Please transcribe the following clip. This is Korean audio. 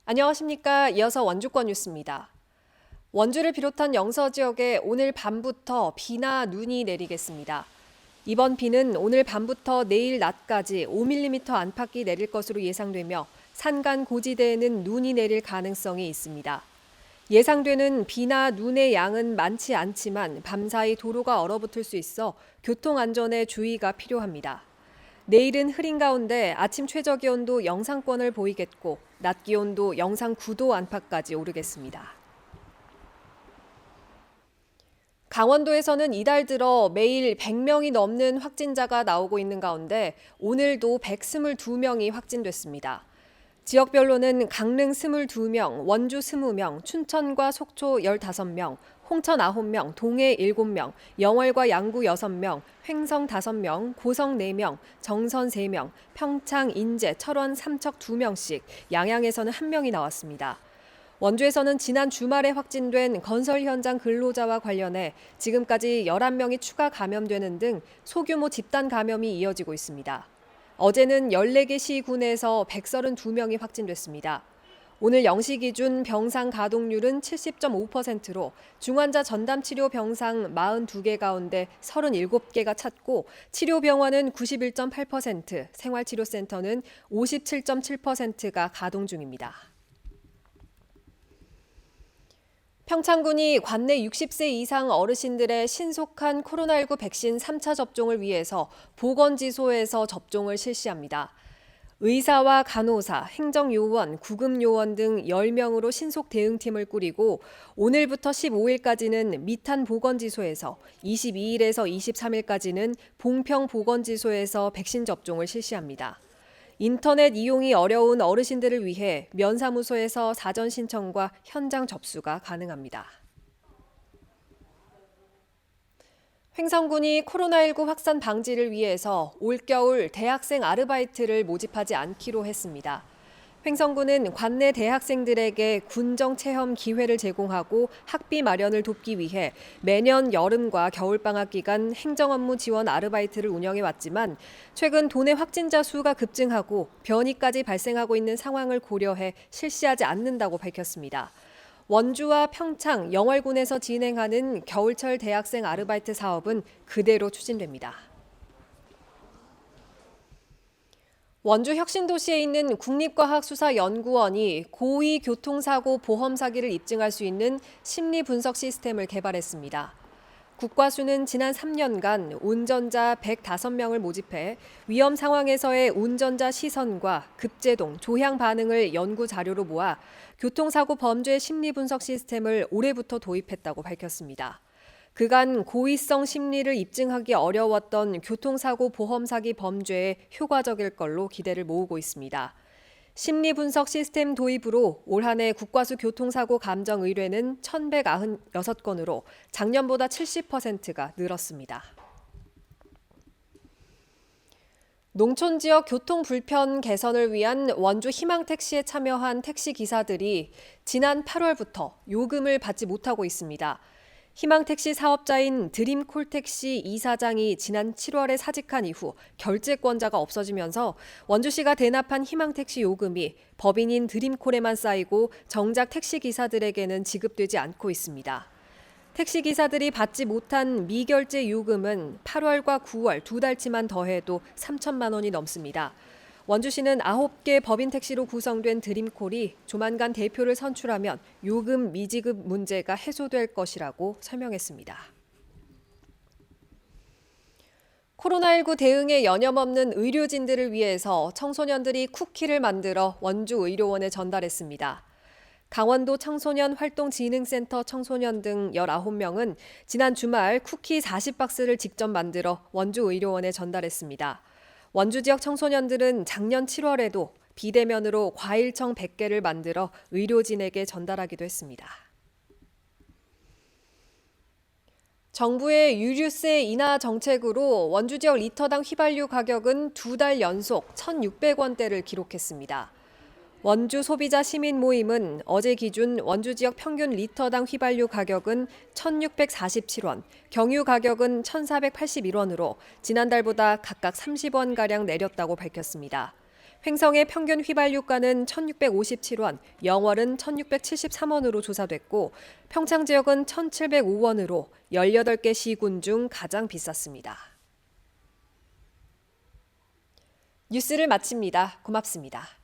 안녕하십니까. 이어서 원주권 뉴스입니다. 원주를 비롯한 영서 지역에 오늘 밤부터 비나 눈이 내리겠습니다. 이번 비는 오늘 밤부터 내일 낮까지 5mm 안팎이 내릴 것으로 예상되며 산간 고지대에는 눈이 내릴 가능성이 있습니다. 예상되는 비나 눈의 양은 많지 않지만 밤사이 도로가 얼어붙을 수 있어 교통 안전에 주의가 필요합니다. 내일은 흐린 가운데 아침 최저 기온도 영상권을 보이겠고 낮 기온도 영상 9도 안팎까지 오르겠습니다. 강원도에서는 이달 들어 매일 100명이 넘는 확진자가 나오고 있는 가운데 오늘도 122명이 확진됐습니다. 지역별로는 강릉 22명, 원주 20명, 춘천과 속초 15명, 홍천 9명, 동해 7명, 영월과 양구 6명, 횡성 5명, 고성 4명, 정선 3명, 평창, 인제, 철원, 삼척 2명씩, 양양에서는 1명이 나왔습니다. 원주에서는 지난 주말에 확진된 건설 현장 근로자와 관련해 지금까지 11명이 추가 감염되는 등 소규모 집단 감염이 이어지고 있습니다. 어제는 14개 시군에서 132명이 확진됐습니다. 오늘 0시 기준 병상 가동률은 70.5%로 중환자 전담 치료 병상 42개 가운데 37개가 찼고 치료 병원은 91.8%, 생활치료센터는 57.7%가 가동 중입니다. 평창군이 관내 60세 이상 어르신들의 신속한 코로나19 백신 3차 접종을 위해서 보건지소에서 접종을 실시합니다. 의사와 간호사, 행정요원, 구급요원 등 10명으로 신속 대응팀을 꾸리고 오늘부터 15일까지는 미탄 보건지소에서 22일에서 23일까지는 봉평 보건지소에서 백신 접종을 실시합니다. 인터넷 이용이 어려운 어르신들을 위해 면사무소에서 사전 신청과 현장 접수가 가능합니다. 횡성군이 코로나19 확산 방지를 위해서 올겨울 대학생 아르바이트를 모집하지 않기로 했습니다. 횡성군은 관내 대학생들에게 군정 체험 기회를 제공하고 학비 마련을 돕기 위해 매년 여름과 겨울방학 기간 행정업무 지원 아르바이트를 운영해 왔지만 최근 도내 확진자 수가 급증하고 변이까지 발생하고 있는 상황을 고려해 실시하지 않는다고 밝혔습니다. 원주와 평창, 영월군에서 진행하는 겨울철 대학생 아르바이트 사업은 그대로 추진됩니다. 원주 혁신도시에 있는 국립과학수사연구원이 고의 교통사고 보험 사기를 입증할 수 있는 심리 분석 시스템을 개발했습니다. 국과수는 지난 3년간 운전자 105명을 모집해 위험 상황에서의 운전자 시선과 급제동, 조향 반응을 연구 자료로 모아 교통사고 범죄 심리 분석 시스템을 올해부터 도입했다고 밝혔습니다. 그간 고의성 심리를 입증하기 어려웠던 교통사고 보험 사기 범죄에 효과적일 걸로 기대를 모으고 있습니다. 심리 분석 시스템 도입으로 올 한 해 국과수 교통사고 감정 의뢰는 1,196건으로 작년보다 70%가 늘었습니다. 농촌 지역 교통 불편 개선을 위한 원주 희망택시에 참여한 택시 기사들이 지난 8월부터 요금을 받지 못하고 있습니다. 희망택시 사업자인 드림콜택시 이사장이 지난 7월에 사직한 이후 결재권자가 없어지면서 원주시가 대납한 희망택시 요금이 법인인 드림콜에만 쌓이고 정작 택시기사들에게는 지급되지 않고 있습니다. 택시기사들이 받지 못한 미결제 요금은 8월과 9월 두 달치만 더해도 3천만 원이 넘습니다. 원주시는 9개 법인 택시로 구성된 드림콜이 조만간 대표를 선출하면 요금 미지급 문제가 해소될 것이라고 설명했습니다. 코로나19 대응에 여념없는 의료진들을 위해서 청소년들이 쿠키를 만들어 원주의료원에 전달했습니다. 강원도 청소년 활동진흥센터 청소년 등 19명은 지난 주말 쿠키 40박스를 직접 만들어 원주의료원에 전달했습니다. 원주 지역 청소년들은 작년 7월에도 비대면으로 과일청 100개를 만들어 의료진에게 전달하기도 했습니다. 정부의 유류세 인하 정책으로 원주 지역 리터당 휘발유 가격은 두 달 연속 1,600원대를 기록했습니다. 원주 소비자 시민 모임은 어제 기준 원주 지역 평균 리터당 휘발유 가격은 1,647원, 경유 가격은 1,481원으로 지난달보다 각각 30원가량 내렸다고 밝혔습니다. 횡성의 평균 휘발유가는 1,657원, 영월은 1,673원으로 조사됐고 평창 지역은 1,705원으로 18개 시군 중 가장 비쌌습니다. 뉴스를 마칩니다. 고맙습니다.